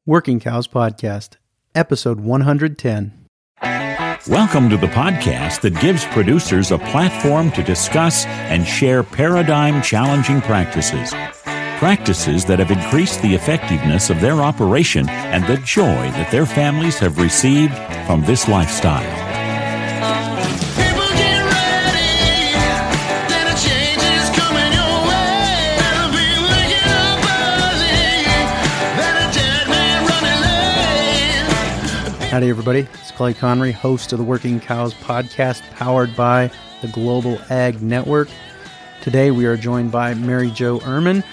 Working Cows Podcast, episode 110. Welcome to the podcast that gives producers a platform to discuss and share paradigm-challenging practices. Practices that have increased the effectiveness of their operation and the joy that their families have received from this lifestyle. Howdy, everybody. It's Clay Connery, host of the Working Cows Podcast, powered by the Global Ag Network. Today, we are joined by Mary Jo Irmen.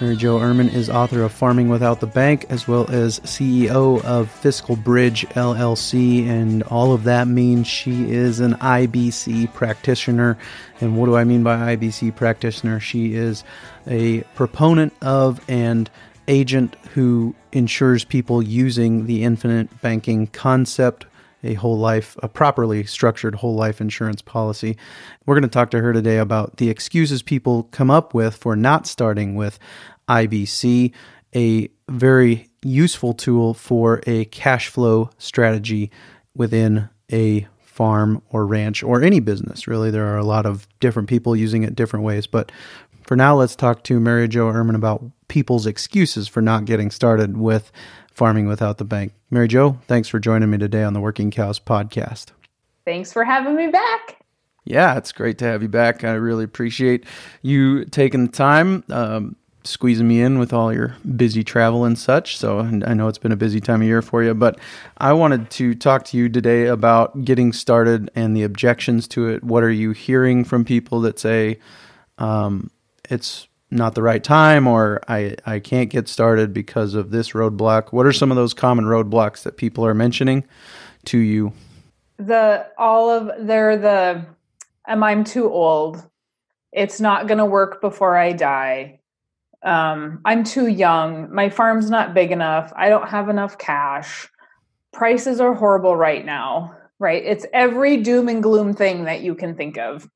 Mary Jo Irmen is author of Farming Without the Bank, as well as CEO of Fiscal Bridge, LLC, and all of that means she is an IBC practitioner. And what do I mean by IBC practitioner? She is a proponent of and agent who ensures people using the infinite banking concept, a properly structured whole life insurance policy. We're going to talk to her today about the excuses people come up with for not starting with IBC, a very useful tool for a cash flow strategy within a farm or ranch or any business. Really, there are a lot of different people using it different ways, but for now, let's talk to Mary Jo Irmen about people's excuses for not getting started with Farming Without the Bank. Mary Jo, thanks for joining me today on the Working Cows Podcast. Thanks for having me back. Yeah, it's great to have you back. I really appreciate you taking the time, squeezing me in with all your busy travel and such. So I know it's been a busy time of year for you, but I wanted to talk to you today about getting started and the objections to it. What are you hearing from people that say, it's not the right time, or I can't get started because of this roadblock? What are some of those common roadblocks that people are mentioning to you? I'm too old. It's not going to work before I die. I'm too young. My farm's not big enough. I don't have enough cash. Prices are horrible right now, right? It's every doom and gloom thing that you can think of.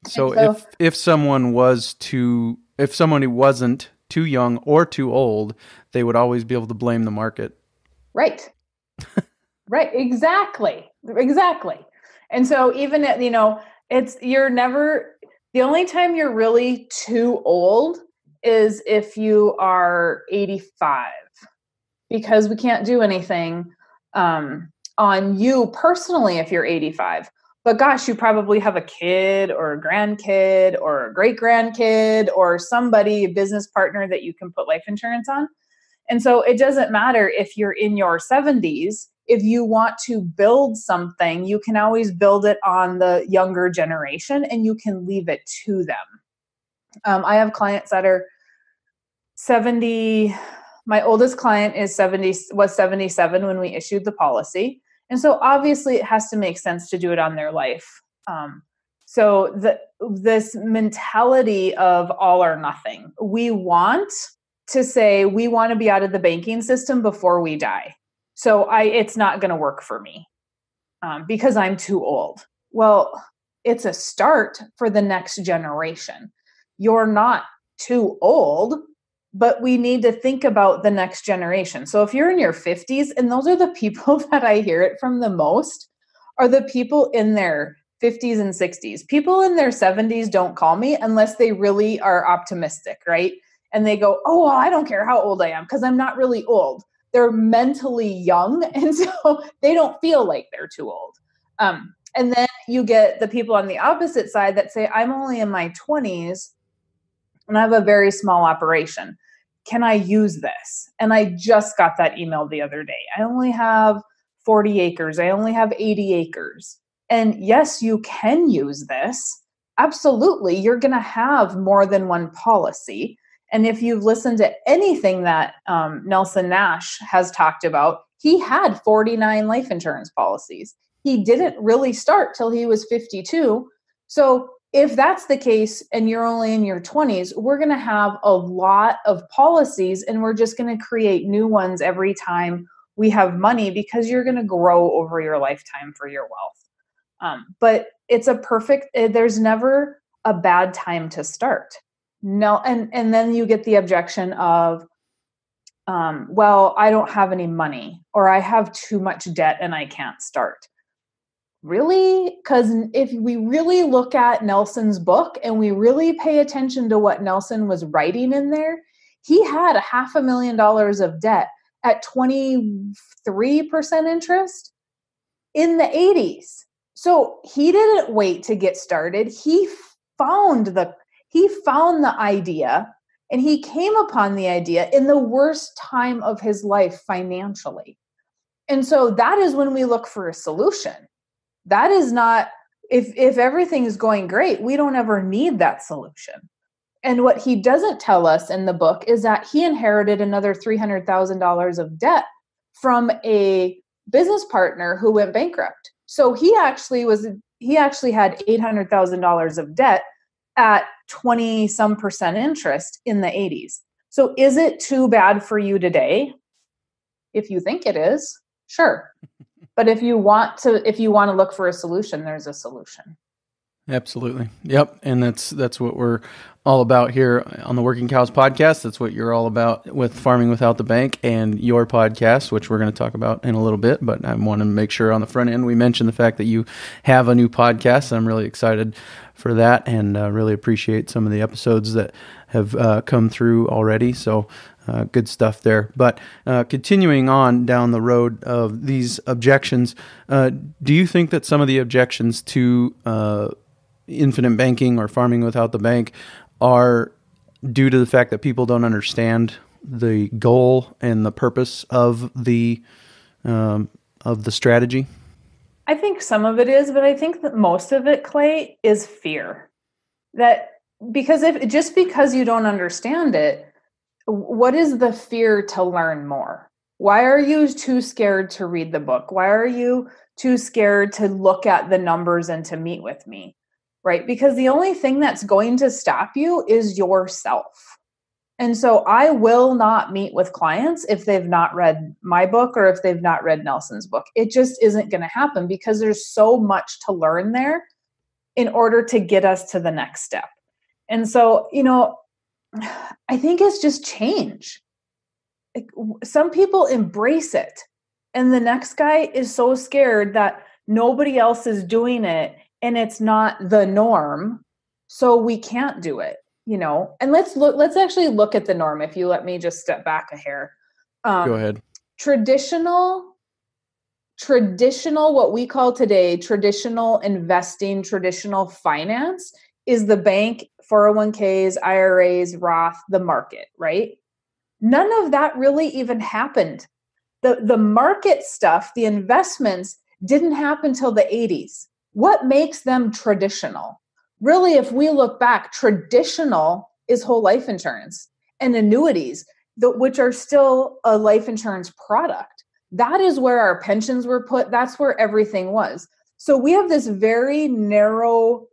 So if someone who wasn't too young or too old, they would always be able to blame the market. Right. Right. Exactly. And so even, the only time you're really too old is if you are 85, because we can't do anything on you personally if you're 85. But gosh, you probably have a kid or a grandkid or a great-grandkid or somebody, a business partner that you can put life insurance on. And so it doesn't matter if you're in your 70s. If you want to build something, you can always build it on the younger generation and you can leave it to them. I have clients that are 70. My oldest client was 77 when we issued the policy. And so obviously it has to make sense to do it on their life. This mentality of all or nothing, we want to be out of the banking system before we die. So it's not going to work for me because I'm too old. Well, it's a start for the next generation. You're not too old, but we need to think about the next generation. So if you're in your 50s, and those are the people that I hear it from the most, are the people in their 50s and 60s. People in their 70s don't call me unless they really are optimistic, right? And they go, oh, well, I don't care how old I am because I'm not really old. They're mentally young, and so they don't feel like they're too old. And then you get the people on the opposite side that say, I'm only in my 20s, and I have a very small operation. Can I use this? And I just got that email the other day. I only have 40 acres. I only have 80 acres. And yes, you can use this. Absolutely. You're going to have more than one policy. And if you've listened to anything that Nelson Nash has talked about, he had 49 life insurance policies. He didn't really start till he was 52. So if that's the case and you're only in your 20s, we're going to have a lot of policies and we're just going to create new ones every time we have money because you're going to grow over your lifetime for your wealth. But it's there's never a bad time to start. No. And then you get the objection of, well, I don't have any money, or I have too much debt and I can't start. Really? Because if we really look at Nelson's book and we really pay attention to what Nelson was writing in there, he had $500,000 of debt at 23% interest in the 80s. So he didn't wait to get started. He found the idea, and he came upon the idea in the worst time of his life financially. And so that is when we look for a solution. That is not, if everything is going great, we don't ever need that solution. And what he doesn't tell us in the book is that he inherited another $300,000 of debt from a business partner who went bankrupt. So he actually had $800,000 of debt at 20% interest in the 80s. So is it too bad for you today? If you think it is, sure. But if you want to look for a solution, there's a solution. Absolutely. Yep. And that's what we're all about here on the Working Cows podcast. That's what you're all about with Farming Without the Bank and your podcast, which we're going to talk about in a little bit. But I want to make sure on the front end, we mention the fact that you have a new podcast. I'm really excited for that, and really appreciate some of the episodes that have come through already. So good stuff there. But continuing on down the road of these objections, do you think that some of the objections to infinite banking or farming without the bank are due to the fact that people don't understand the goal and the purpose of the strategy? I think some of it is, but I think that most of it, Clay, is fear. That because because you don't understand it, what is the fear to learn more? Why are you too scared to read the book? Why are you too scared to look at the numbers and to meet with me? Right? Because the only thing that's going to stop you is yourself. And so I will not meet with clients if they've not read my book or if they've not read Nelson's book. It just isn't going to happen because there's so much to learn there in order to get us to the next step. And so, I think it's just change. Like, some people embrace it, and the next guy is so scared that nobody else is doing it and it's not the norm, so we can't do it, And let's actually look at the norm. If you let me just step back a hair. Go ahead. Traditional, what we call today, traditional investing, traditional finance is the bank, 401ks, IRAs, Roth, the market, right? None of that really even happened. The market stuff, the investments didn't happen till the 80s. What makes them traditional? Really, if we look back, traditional is whole life insurance and annuities, which are still a life insurance product. That is where our pensions were put. That's where everything was. So we have this very narrow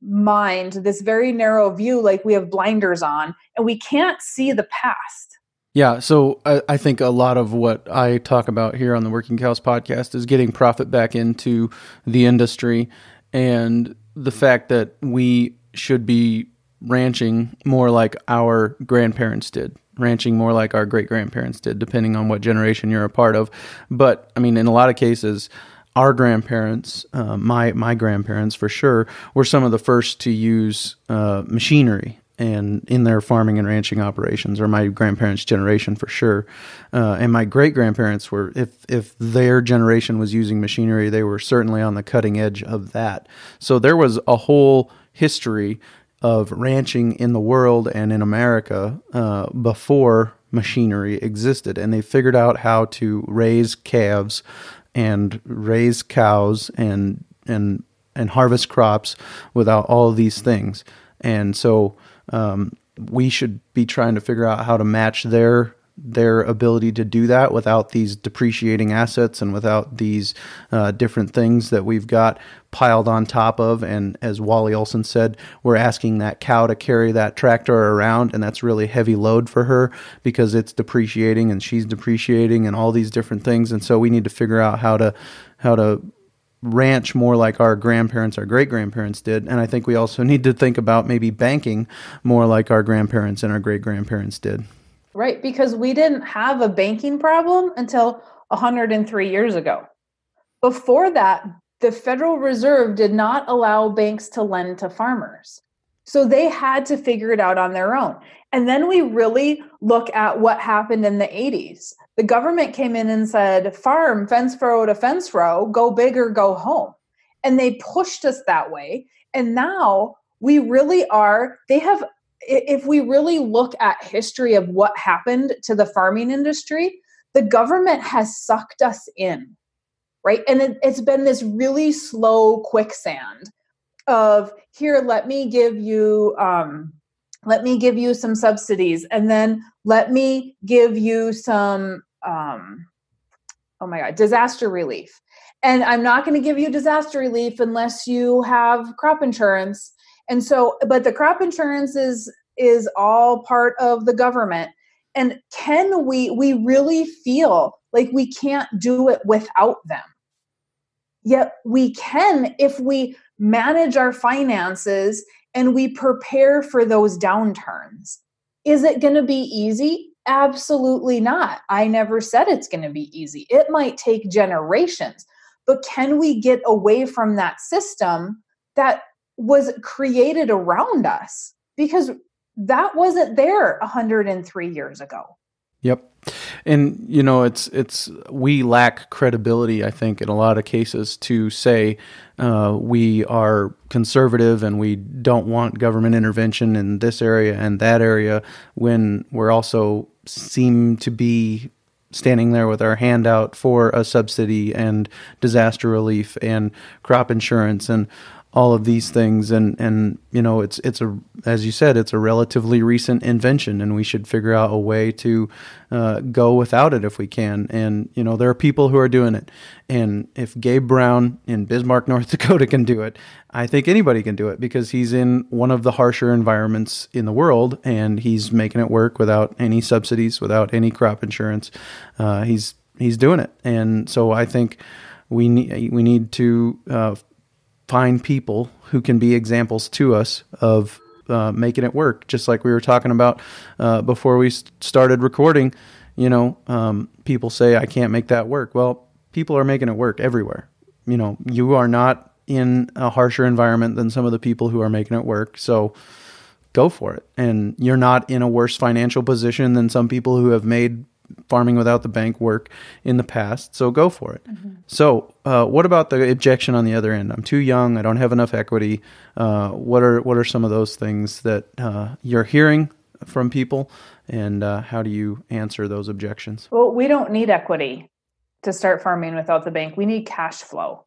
mind, this very narrow view, like we have blinders on, and we can't see the past. Yeah, so I think a lot of what I talk about here on the Working Cows podcast is getting profit back into the industry, and the fact that we should be ranching more like our grandparents did, ranching more like our great-grandparents did, depending on what generation you're a part of. But, I mean, in a lot of cases, our grandparents, my grandparents for sure, were some of the first to use machinery and in their farming and ranching operations, or my grandparents' generation for sure. And my great-grandparents were, if their generation was using machinery, they were certainly on the cutting edge of that. So there was a whole history of ranching in the world and in America before machinery existed. And they figured out how to raise calves and raise cows and harvest crops without all of these things. And so we should be trying to figure out how to match their ability to do that without these depreciating assets and without these different things that we've got piled on top of. And as Wally Olson said, we're asking that cow to carry that tractor around, and that's really heavy load for her because it's depreciating and she's depreciating and all these different things. And so we need to figure out how to ranch more like our grandparents, our great-grandparents did. And I think we also need to think about maybe banking more like our grandparents and our great-grandparents did. Right, because we didn't have a banking problem until 103 years ago. Before that, the Federal Reserve did not allow banks to lend to farmers. So they had to figure it out on their own. And then we really look at what happened in the 80s. The government came in and said, farm, fence row to fence row, go big or go home. And they pushed us that way. And now we really are, if we really look at history of what happened to the farming industry, the government has sucked us in, right? And it's been this really slow quicksand of, here, let me give you some subsidies, and then let me give you some disaster relief. And I'm not going to give you disaster relief unless you have crop insurance. And so, but the crop insurance is all part of the government. And we really feel like we can't do it without them. Yet we can if we manage our finances and we prepare for those downturns. Is it going to be easy? Absolutely not. I never said it's going to be easy. It might take generations, but can we get away from that system that was created around us? Because that wasn't there 103 years ago. Yep. And, we lack credibility, I think, in a lot of cases to say we are conservative and we don't want government intervention in this area and that area, when we're also seem to be standing there with our hand out for a subsidy and disaster relief and crop insurance and all of these things. And it's as you said, it's a relatively recent invention, and we should figure out a way to go without it if we can. And, there are people who are doing it. And if Gabe Brown in Bismarck, North Dakota can do it, I think anybody can do it, because he's in one of the harsher environments in the world, and he's making it work without any subsidies, without any crop insurance. He's doing it. And so I think we need to find people who can be examples to us of making it work. Just like we were talking about before we started recording, people say, I can't make that work. Well, people are making it work everywhere. You are not in a harsher environment than some of the people who are making it work. So go for it. And you're not in a worse financial position than some people who have made farming without the bank work in the past. So go for it. Mm-hmm. So what about the objection on the other end? I'm too young. I don't have enough equity. What are some of those things that you're hearing from people, and how do you answer those objections? Well, we don't need equity to start farming without the bank. We need cash flow.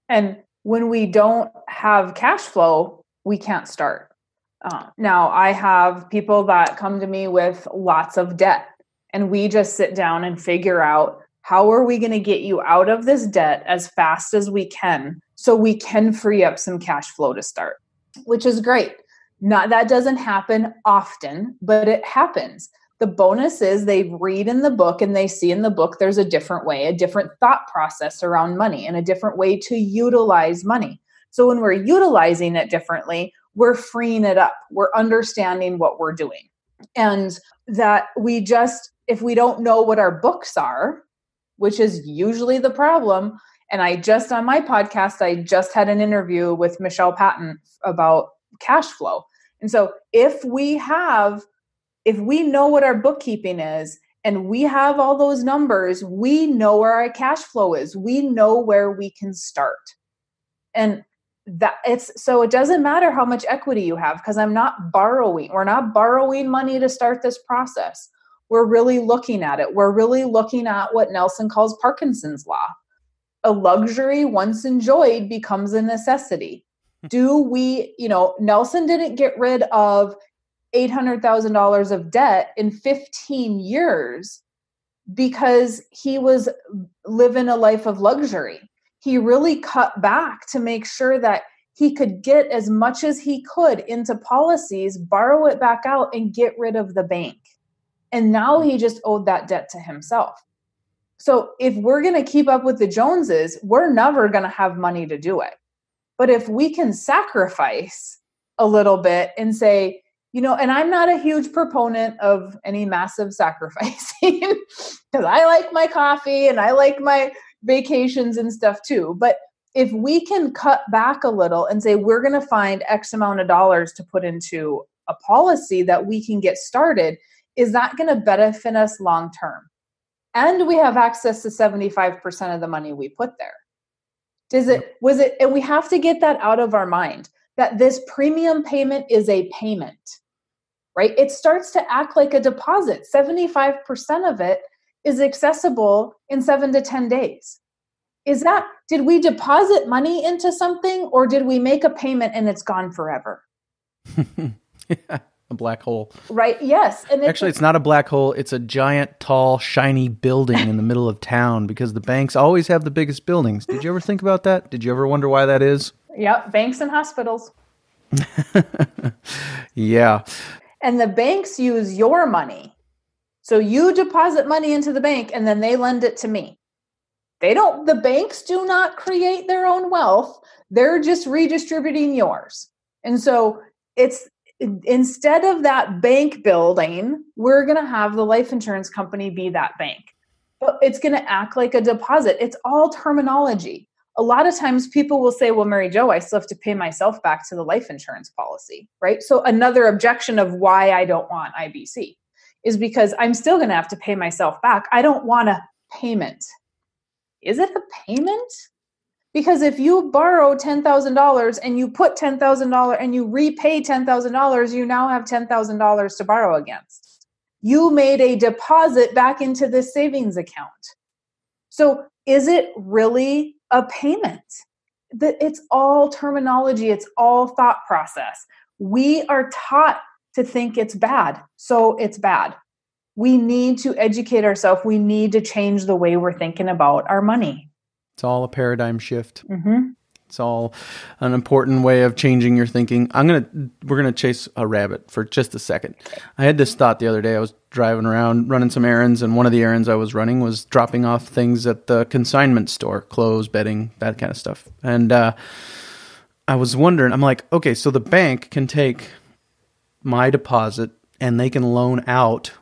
And when we don't have cash flow, we can't start. Now, I have people that come to me with lots of debt, and we just sit down and figure out, how are we going to get you out of this debt as fast as we can so we can free up some cash flow to start, which is great. That doesn't happen often, but it happens. The bonus is they read in the book and they see in the book there's a different way, a different thought process around money, and a different way to utilize money. So when we're utilizing it differently, we're freeing it up. We're understanding what we're doing. And that if we don't know what our books are, which is usually the problem. And on my podcast, I just had an interview with Michelle Patton about cash flow. And so if we know what our bookkeeping is, and we have all those numbers, we know where our cash flow is. We know where we can start. And so it doesn't matter how much equity you have, because I'm not borrowing. We're not borrowing money to start this process. We're really looking at it. We're really looking at what Nelson calls Parkinson's law. A luxury once enjoyed becomes a necessity. Nelson didn't get rid of $800,000 of debt in 15 years because he was living a life of luxury. He really cut back to make sure that he could get as much as he could into policies, borrow it back out, and get rid of the bank. And now he just owed that debt to himself. So if we're going to keep up with the Joneses, we're never going to have money to do it. But if we can sacrifice a little bit and say, And I'm not a huge proponent of any massive sacrificing because I like my coffee and I like my vacations and stuff too. But if we can cut back a little and say, we're going to find X amount of dollars to put into a policy that we can get started, is that going to benefit us long term? And we have access to 75% of the money we put there. And we have to get that out of our mind, that this premium payment is a payment, right? It starts to act like a deposit. 75% of it is accessible in 7 to 10 days. Did we deposit money into something, or did we make a payment and it's gone forever? Yeah, a black hole. Right, yes. And actually, it's not a black hole. It's a giant, tall, shiny building in the middle of town because the banks always have the biggest buildings. Did you ever think about that? Did you ever wonder why that is? Yep, banks and hospitals. Yeah. And the banks use your money. So you deposit money into the bank and then they lend it to me. The banks do not create their own wealth. They're just redistributing yours. And so instead of that bank building, we're going to have the life insurance company be that bank. But it's going to act like a deposit. It's all terminology. A lot of times people will say, well, Mary Jo, I still have to pay myself back to the life insurance policy, right? So another objection of why I don't want IBC is because I'm still going to have to pay myself back. I don't want a payment. Is it a payment? Because if you borrow $10,000 and you put $10,000 and you repay $10,000, you now have $10,000 to borrow against. You made a deposit back into this savings account. So is it really a payment? It's all terminology. It's all thought process. We are taught to think it's bad, so it's bad. We need to educate ourselves. We need to change the way we're thinking about our money. It's all a paradigm shift. Mm-hmm. It's all an important way of changing your thinking. We're gonna chase a rabbit for just a second. I had this thought the other day. I was driving around running some errands, and one of the errands I was running was dropping off things at the consignment store, clothes, bedding, that kind of stuff. And I was wondering, I'm like, okay, so the bank can take my deposit and they can loan out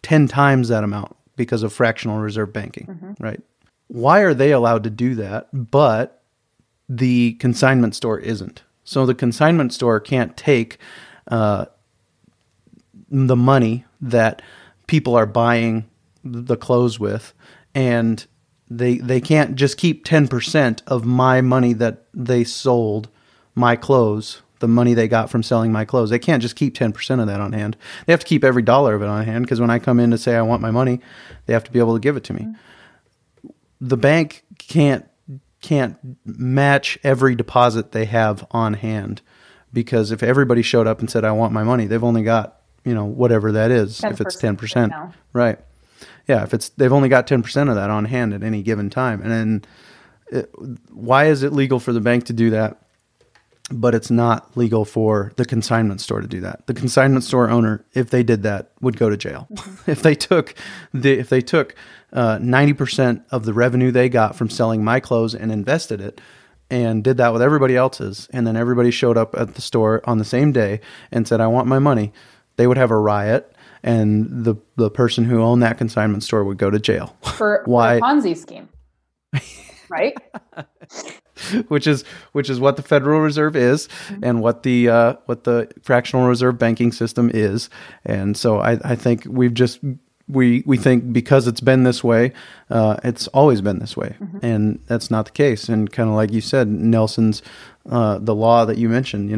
10 times that amount because of fractional reserve banking, right? Why are they allowed to do that, but the consignment store isn't? So the consignment store can't take the money that people are buying the clothes with, and they can't just keep 10% of my money that they sold my clothes, the money they got from selling my clothes. They can't just keep 10% of that on hand. They have to keep every dollar of it on hand, because when I come in to say I want my money, they have to be able to give it to me. The bank can't match every deposit they have on hand, because if everybody showed up and said I want my money, they've only got, whatever that is, if it's 10%. Right. Yeah, they've only got 10% of that on hand at any given time. And then why is it legal for the bank to do that, but it's not legal for the consignment store to do that? The consignment store owner, if they did that, would go to jail. If they took 90% of the revenue they got from selling my clothes and invested it, and did that with everybody else's, and then everybody showed up at the store on the same day and said, I want my money, they would have a riot, and the person who owned that consignment store would go to jail. For a Ponzi scheme, right? Which is what the Federal Reserve is, and what the fractional reserve banking system is. And so I think we think because it's been this way, it's always been this way, and that's not the case. And kind of like you said, Nelson's the law that you mentioned,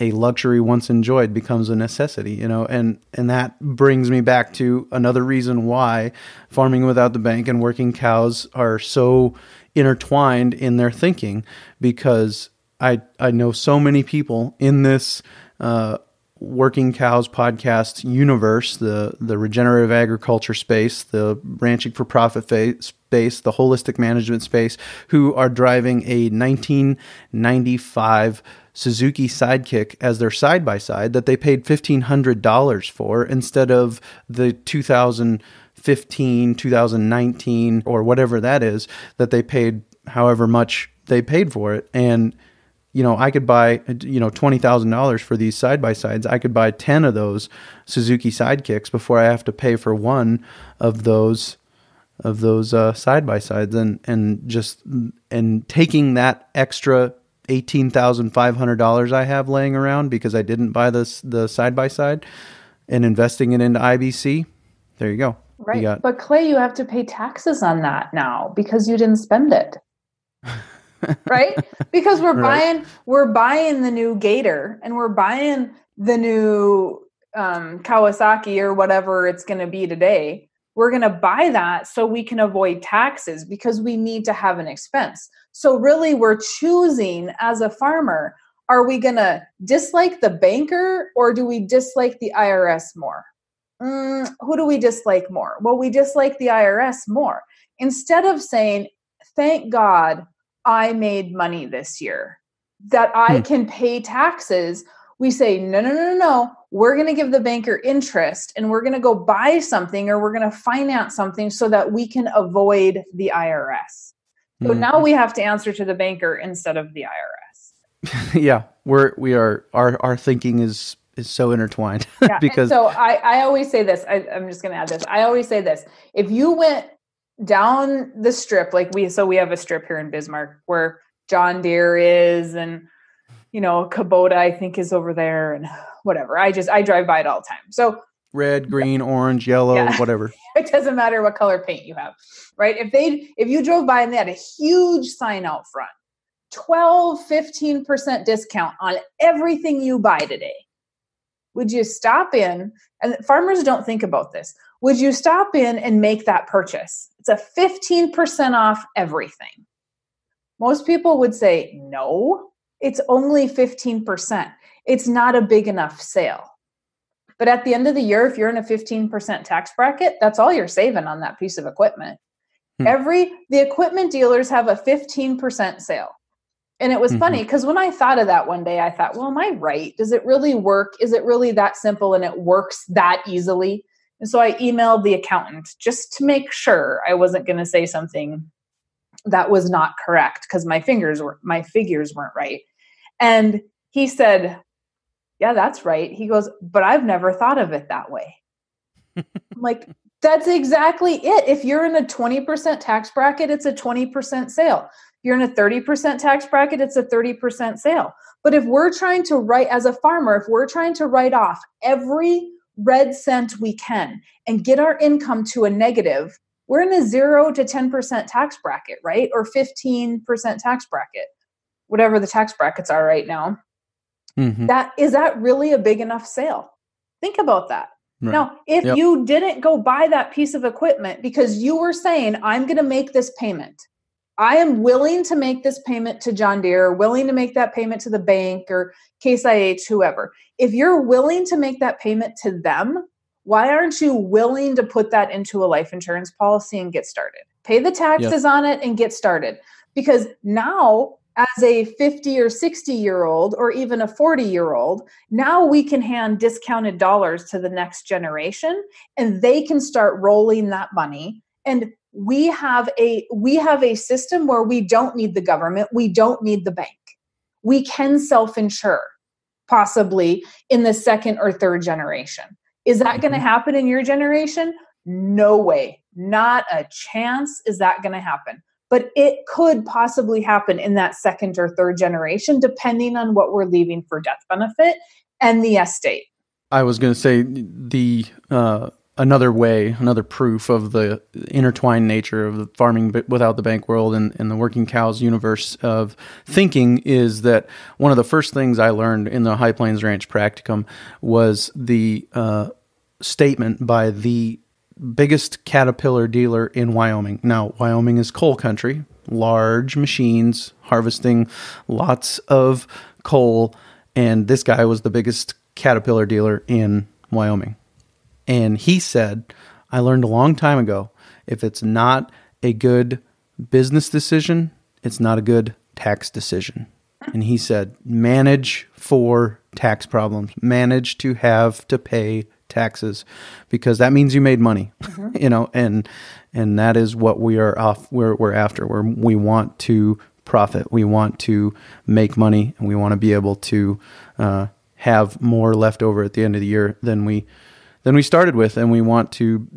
a luxury once enjoyed becomes a necessity, and that brings me back to another reason why farming without the bank and working cows are so intertwined in their thinking, because I know so many people in this Working Cows podcast universe, the regenerative agriculture space, the ranching for profit space, the holistic management space, who are driving a 1995 Suzuki Sidekick as their side-by-side that they paid $1,500 for instead of the 2015, 2019, or whatever that is, that they paid however much they paid for it. And I could buy, $20,000 for these side-by-sides. I could buy 10 of those Suzuki Sidekicks before I have to pay for one of those side-by-sides, and taking that extra $18,500 I have laying around because I didn't buy the side-by-side and investing it into IBC. There you go. Right. But Clay, you have to pay taxes on that now because you didn't spend it. Right? Because we're buying the new Gator, and we're buying the new Kawasaki or whatever it's going to be today. We're going to buy that so we can avoid taxes because we need to have an expense. So really we're choosing as a farmer, are we going to dislike the banker or do we dislike the IRS more? Who do we dislike more? Well, we dislike the IRS more. Instead of saying, thank God I made money this year, that I can pay taxes, we say, no. We're going to give the banker interest, and we're going to go buy something, or we're going to finance something so that we can avoid the IRS. So now we have to answer to the banker instead of the IRS. Yeah, our thinking is so intertwined. Yeah, because so I always say this. I'm just going to add this. I always say this. If you went down the strip, we have a strip here in Bismarck where John Deere is, and Kubota, I think, is over there, and whatever. I drive by it all the time. So red, green, orange, yellow, whatever. It doesn't matter what color paint you have, right? If you drove by and they had a huge sign out front, 15% discount on everything you buy today, would you stop in? And farmers don't think about this. Would you stop in and make that purchase? It's a 15% off everything. Most people would say, no, it's only 15%. It's not a big enough sale. But at the end of the year, if you're in a 15% tax bracket, that's all you're saving on that piece of equipment. The equipment dealers have a 15% sale. And it was funny because when I thought of that one day, I thought, well, am I right? Does it really work? Is it really that simple and it works that easily? And so I emailed the accountant just to make sure I wasn't going to say something that was not correct because my figures weren't right. And he said, yeah, that's right. He goes, but I've never thought of it that way. I'm like, that's exactly it. If you're in a 20% tax bracket, it's a 20% sale. If you're in a 30% tax bracket, it's a 30% sale. But if we're trying to as a farmer, if we're trying to write off every red cent we can and get our income to a negative, we're in a 0 to 10% tax bracket, right? Or 15% tax bracket, whatever the tax brackets are right now. Is that really a big enough sale? Think about that. Right. Now, if you didn't go buy that piece of equipment because you were saying, I'm going to make this payment, I am willing to make this payment to John Deere, willing to make that payment to the bank or Case IH, whoever. If you're willing to make that payment to them, why aren't you willing to put that into a life insurance policy and get started? Pay the taxes on it and get started. Because now, as a 50 or 60-year-old or even a 40-year-old, now we can hand discounted dollars to the next generation and they can start rolling that money. And we have a system where we don't need the government. We don't need the bank. We can self-insure, possibly in the second or third generation. Is that going to happen in your generation? No way. Not a chance is that going to happen. But it could possibly happen in that second or third generation, depending on what we're leaving for death benefit and the estate. I was going to say another proof of the intertwined nature of the farming without the bank world and the working cows universe of thinking is that one of the first things I learned in the High Plains Ranch practicum was the statement by the biggest Caterpillar dealer in Wyoming. Now, Wyoming is coal country, large machines harvesting lots of coal, and this guy was the biggest Caterpillar dealer in Wyoming. And he said, I learned a long time ago, if it's not a good business decision, it's not a good tax decision. And he said, manage for tax problems, manage to have to pay taxes, because that means you made money, and that is what we're after, where we want to profit. We want to make money, and we want to be able to have more left over at the end of the year than we started with, and we want to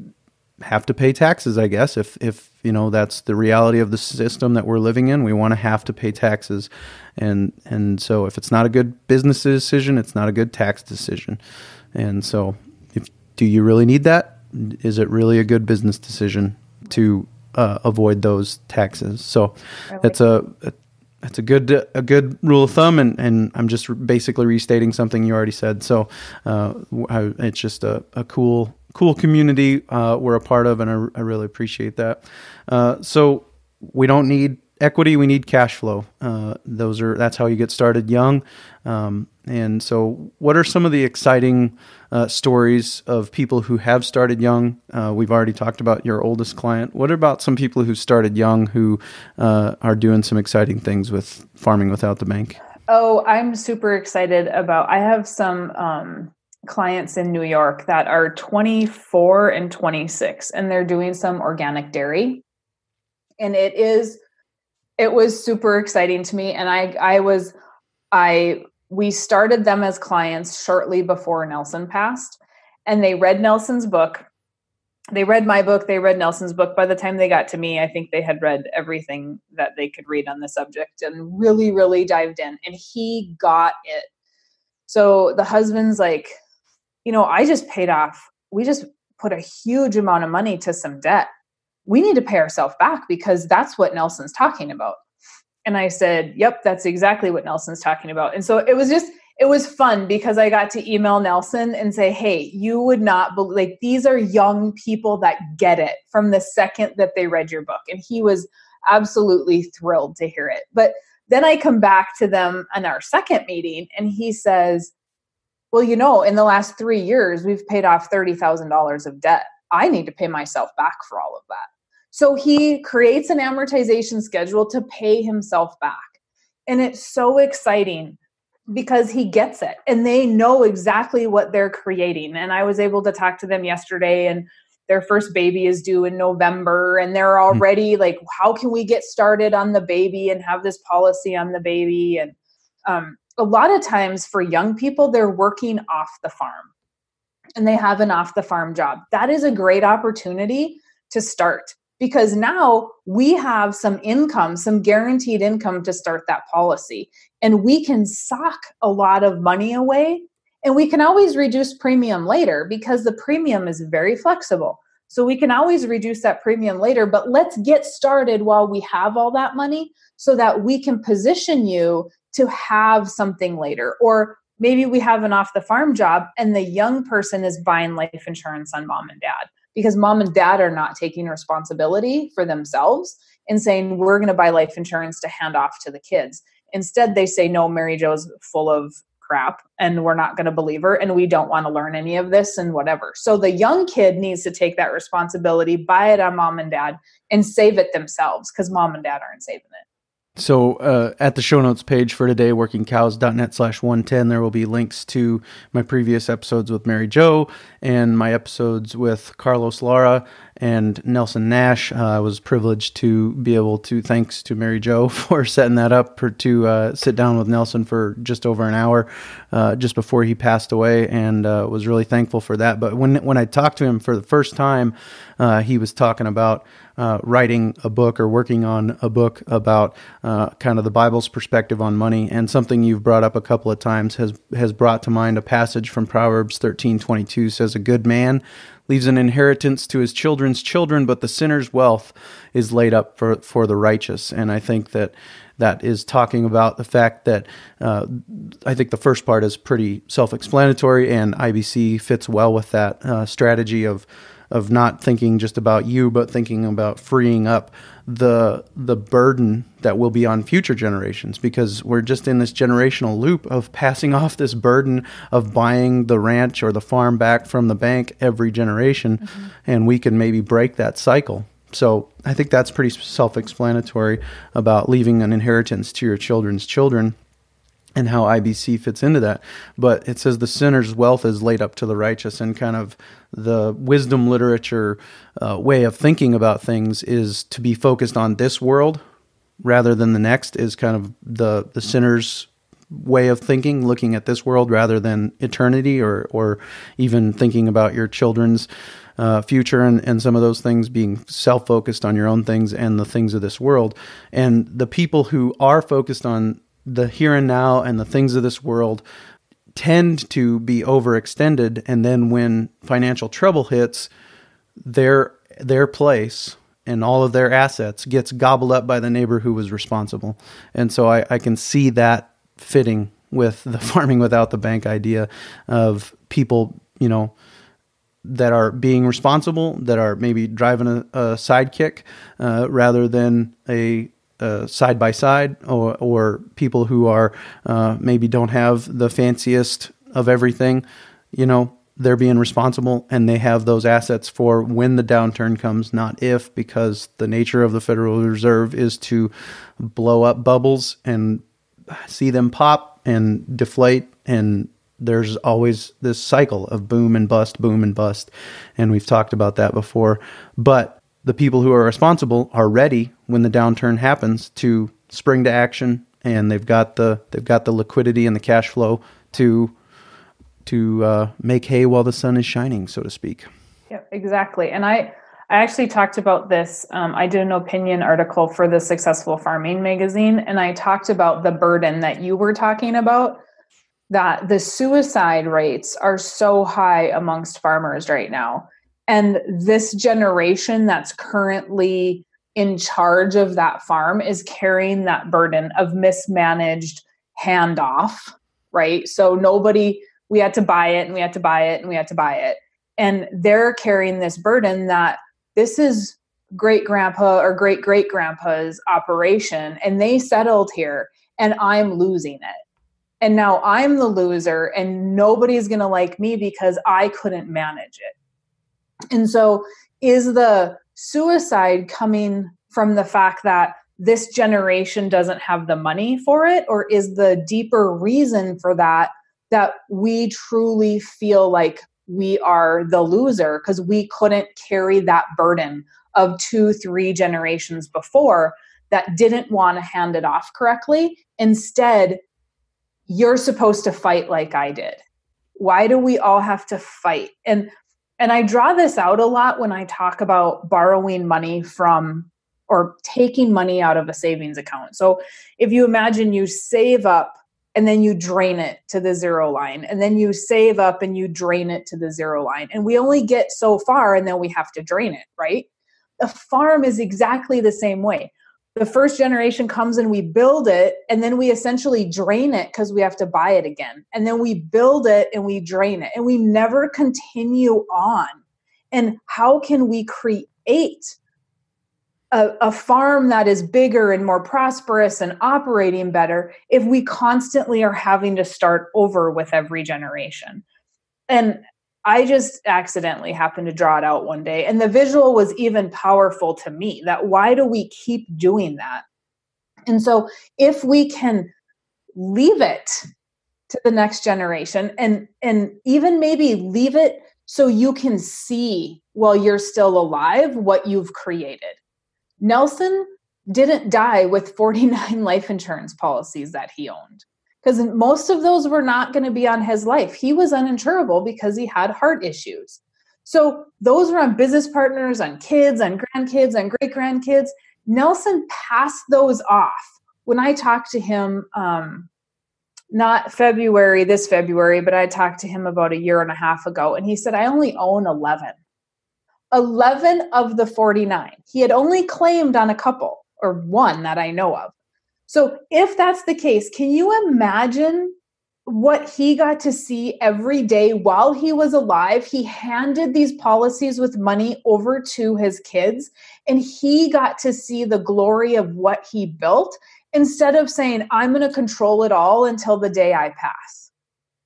have to pay taxes, I guess. If that's the reality of the system that we're living in, we want to have to pay taxes. And so if it's not a good business decision, it's not a good tax decision. And so do you really need that? Is it really a good business decision to avoid those taxes? So that's a good rule of thumb, and I'm just basically restating something you already said. So it's just a cool community we're a part of, and I really appreciate that. So we don't need equity, we need cash flow. That's how you get started young. And so what are some of the exciting stories of people who have started young? We've already talked about your oldest client. What about some people who started young who are doing some exciting things with farming without the bank? Oh, I'm super excited I have some clients in New York that are 24 and 26, and they're doing some organic dairy. And it was super exciting to me. And we started them as clients shortly before Nelson passed, and they read Nelson's book. They read my book. They read Nelson's book. By the time they got to me, I think they had read everything that they could read on the subject and really, really dived in, and he got it. So the husband's like, we just put a huge amount of money to some debt. We need to pay ourselves back because that's what Nelson's talking about. And I said, yep, that's exactly what Nelson's talking about. And so it was fun because I got to email Nelson and say, hey, you would not believe, these are young people that get it from the second that they read your book. And he was absolutely thrilled to hear it. But then I come back to them in our second meeting, and he says, well, in the last 3 years, we've paid off $30,000 of debt. I need to pay myself back for all of that. So he creates an amortization schedule to pay himself back. And it's so exciting because he gets it and they know exactly what they're creating. And I was able to talk to them yesterday, and their first baby is due in November, and they're already like, how can we get started on the baby and have this policy on the baby? And a lot of times for young people, they're working off the farm and they have an off the farm job. That is a great opportunity to start, because now we have some income, some guaranteed income to start that policy. And we can sock a lot of money away, and we can always reduce premium later because the premium is very flexible. So we can always reduce that premium later, but let's get started while we have all that money so that we can position you to have something later. Or maybe we have an off the farm job and the young person is buying life insurance on mom and dad, because mom and dad are not taking responsibility for themselves and saying, we're going to buy life insurance to hand off to the kids. Instead, they say, no, Mary Jo's full of crap and we're not going to believe her and we don't want to learn any of this and whatever. So the young kid needs to take that responsibility, buy it on mom and dad, and save it themselves because mom and dad aren't saving it. So at the show notes page for today, workingcows.net/110, there will be links to my previous episodes with Mary Jo and my episodes with Carlos Lara and Nelson Nash. I was privileged to be able to, thanks to Mary Jo for setting that up, to sit down with Nelson for just over an hour just before he passed away, and was really thankful for that. But when I talked to him for the first time, he was talking about writing a book or working on a book about kind of the Bible's perspective on money. And something you've brought up a couple of times has brought to mind a passage from Proverbs 13:22 says, a good man leaves an inheritance to his children's children, but the sinner's wealth is laid up for the righteous. And I think that is talking about the fact that I think the first part is pretty self-explanatory, and IBC fits well with that strategy of not thinking just about you, but thinking about freeing up the burden that will be on future generations, because we're just in this generational loop of passing off this burden of buying the ranch or the farm back from the bank every generation, mm-hmm. and we can maybe break that cycle. So I think that's pretty self-explanatory about leaving an inheritance to your children's children and how IBC fits into that. But it says the sinner's wealth is laid up to the righteous, and kind of the wisdom literature way of thinking about things is to be focused on this world rather than the next is kind of the sinner's way of thinking, looking at this world rather than eternity, or even thinking about your children's future and some of those things, being self-focused on your own things and the things of this world. And the people who are focused on the here and now and the things of this world tend to be overextended. And then when financial trouble hits, their place and all of their assets gets gobbled up by the neighbor who was responsible. And so I can see that fitting with the farming without the bank idea of people, that are being responsible, that are maybe driving a sidekick rather than a side-by-side, or people who are maybe don't have the fanciest of everything. They're being responsible and they have those assets for when the downturn comes, not if, because the nature of the Federal Reserve is to blow up bubbles and see them pop and deflate, and there's always this cycle of boom and bust, and we've talked about that before. But the people who are responsible are ready when the downturn happens to spring to action, and they've got the liquidity and the cash flow to make hay while the sun is shining, so to speak. Yeah, exactly. And I actually talked about this. I did an opinion article for the Successful Farming magazine, and I talked about the burden that you were talking about, that the suicide rates are so high amongst farmers right now. And this generation that's currently in charge of that farm is carrying that burden of mismanaged handoff, right? So we had to buy it and we had to buy it and we had to buy it. And they're carrying this burden that this is great grandpa or great great grandpa's operation, and they settled here and I'm losing it. And now I'm the loser and nobody's going to like me because I couldn't manage it. And so is the suicide coming from the fact that this generation doesn't have the money for it? Or is the deeper reason for that we truly feel like we are the loser because we couldn't carry that burden of 2-3 generations before that didn't want to hand it off correctly? Instead, you're supposed to fight like I did. Why do we all have to fight? And I draw this out a lot when I talk about borrowing money from or taking money out of a savings account. So if you imagine you save up and then you drain it to the zero line, and then you save up and you drain it to the zero line, and we only get so far and then we have to drain it, right? The farm is exactly the same way. The first generation comes and we build it, and then we essentially drain it because we have to buy it again. And then we build it and we drain it, and we never continue on. And how can we create a farm that is bigger and more prosperous and operating better if we constantly are having to start over with every generation? And I just accidentally happened to draw it out one day. And the visual was even powerful to me, that why do we keep doing that? And so if we can leave it to the next generation and even maybe leave it so you can see while you're still alive what you've created. Nelson didn't die with 49 life insurance policies that he owned, because most of those were not going to be on his life. He was uninsurable because he had heart issues. So those were on business partners, on kids, on grandkids, on great grandkids. Nelson passed those off. When I talked to him, not this February, but I talked to him about 1.5 years ago, and he said, I only own 11. 11 of the 49. He had only claimed on a couple, or one that I know of. So if that's the case, can you imagine what he got to see every day while he was alive? He handed these policies with money over to his kids, and he got to see the glory of what he built instead of saying, I'm going to control it all until the day I pass.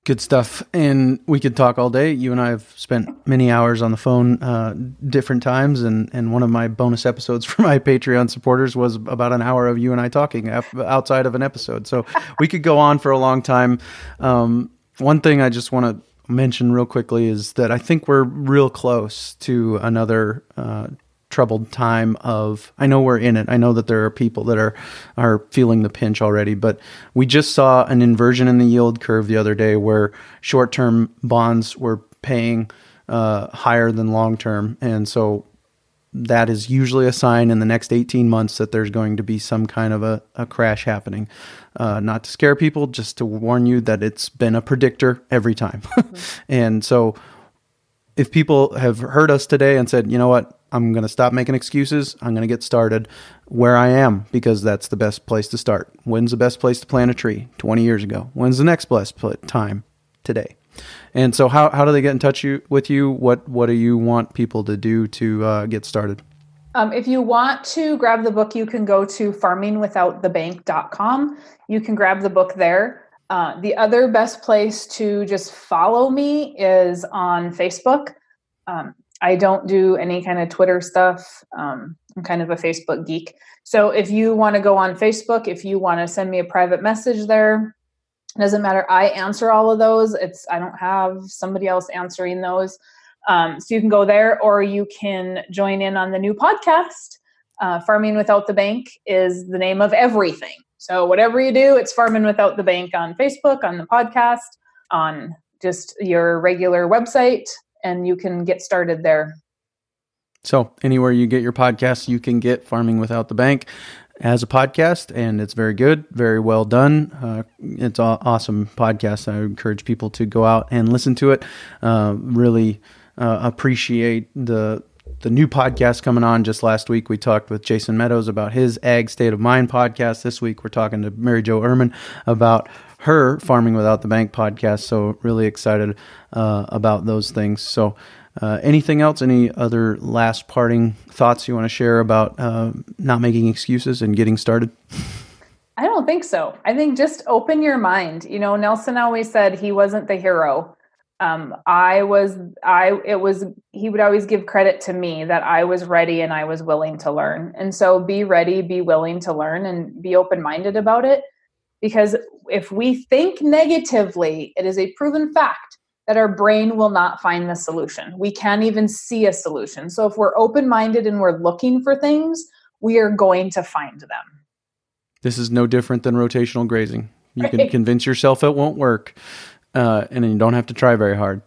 Good stuff. And we could talk all day. You and I have spent many hours on the phone different times. And one of my bonus episodes for my Patreon supporters was about an hour of you and I talking outside of an episode. So we could go on for a long time. One thing I just want to mention real quickly is that I think we're real close to another troubled time of, I know we're in it. I know that there are people that are feeling the pinch already, but we just saw an inversion in the yield curve the other day where short-term bonds were paying higher than long-term. And so that is usually a sign in the next 18 months that there's going to be some kind of a crash happening. Not to scare people, just to warn you that it's been a predictor every time. And so if people have heard us today and said, you know what, I'm going to stop making excuses, I'm going to get started where I am, because that's the best place to start. When's the best place to plant a tree? 20 years ago. When's the next best time? Today. And so how do they get in touch with you? What do you want people to do to get started? If you want to grab the book, you can go to farmingwithoutthebank.com. You can grab the book there. The other best place to just follow me is on Facebook. I don't do any kind of Twitter stuff. I'm kind of a Facebook geek. So if you want to go on Facebook, if you want to send me a private message there, it doesn't matter. I answer all of those. I don't have somebody else answering those. So you can go there, or you can join in on the new podcast. Farming Without the Bank is the name of everything. So whatever you do, it's Farming Without the Bank on Facebook, on the podcast, on just your regular website, and you can get started there. So anywhere you get your podcasts, you can get Farming Without the Bank as a podcast, and it's very good, very well done. It's an awesome podcast. I encourage people to go out and listen to it. Really appreciate the new podcast coming on. Just last week, we talked with Jason Meadows about his Ag State of Mind podcast. This week, we're talking to Mary Jo Irmen about her Farming Without the Bank podcast. So really excited about those things. So anything else? Any other last parting thoughts you want to share about not making excuses and getting started? I don't think so. I think just open your mind. You know, Nelson always said he wasn't the hero. He would always give credit to me that I was ready and I was willing to learn. And so be ready, be willing to learn, and be open-minded about it. Because if we think negatively, it is a proven fact that our brain will not find the solution. We can't even see a solution. So if we're open-minded and we're looking for things, we are going to find them. This is no different than rotational grazing. You can convince yourself it won't work, and you don't have to try very hard.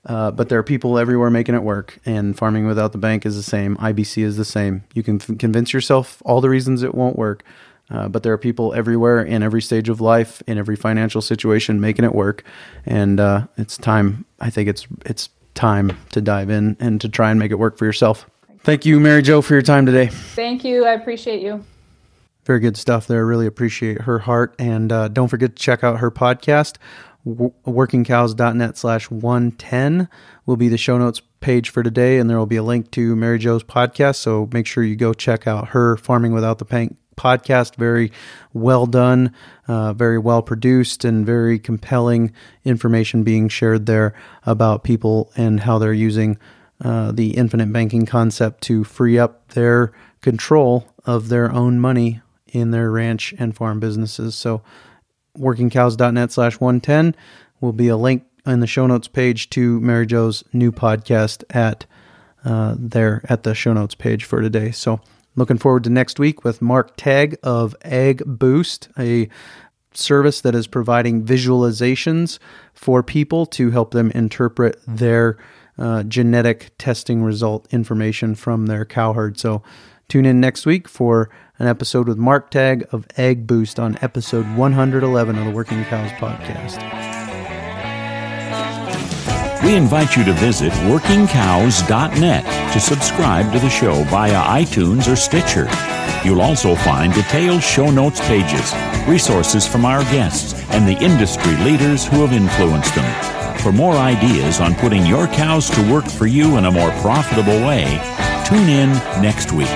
But there are people everywhere making it work, and Farming Without the Bank is the same. IBC is the same. You can convince yourself all the reasons it won't work. But there are people everywhere in every stage of life, in every financial situation, making it work. And it's time. I think it's time to dive in and to try and make it work for yourself. Thank you, Mary Jo, for your time today. Thank you. I appreciate you. Very good stuff there. Really appreciate her heart. And don't forget to check out her podcast. workingcows.net/110 will be the show notes page for today. And there will be a link to Mary Jo's podcast. So make sure you go check out her Farming Without the Bank podcast. Very well done, very well produced, and very compelling information being shared there about people and how they're using the infinite banking concept to free up their control of their own money in their ranch and farm businesses. So workingcows.net/110 will be a link in the show notes page to Mary Jo's new podcast at the show notes page for today. So looking forward to next week with Mark Tagg of Ag Boost, a service that is providing visualizations for people to help them interpret their genetic testing result information from their cow herd. So tune in next week for an episode with Mark Tagg of Ag Boost on episode 111 of the Working Cows podcast. We invite you to visit workingcows.net to subscribe to the show via iTunes or Stitcher. You'll also find detailed show notes pages, resources from our guests, and the industry leaders who have influenced them. For more ideas on putting your cows to work for you in a more profitable way, tune in next week.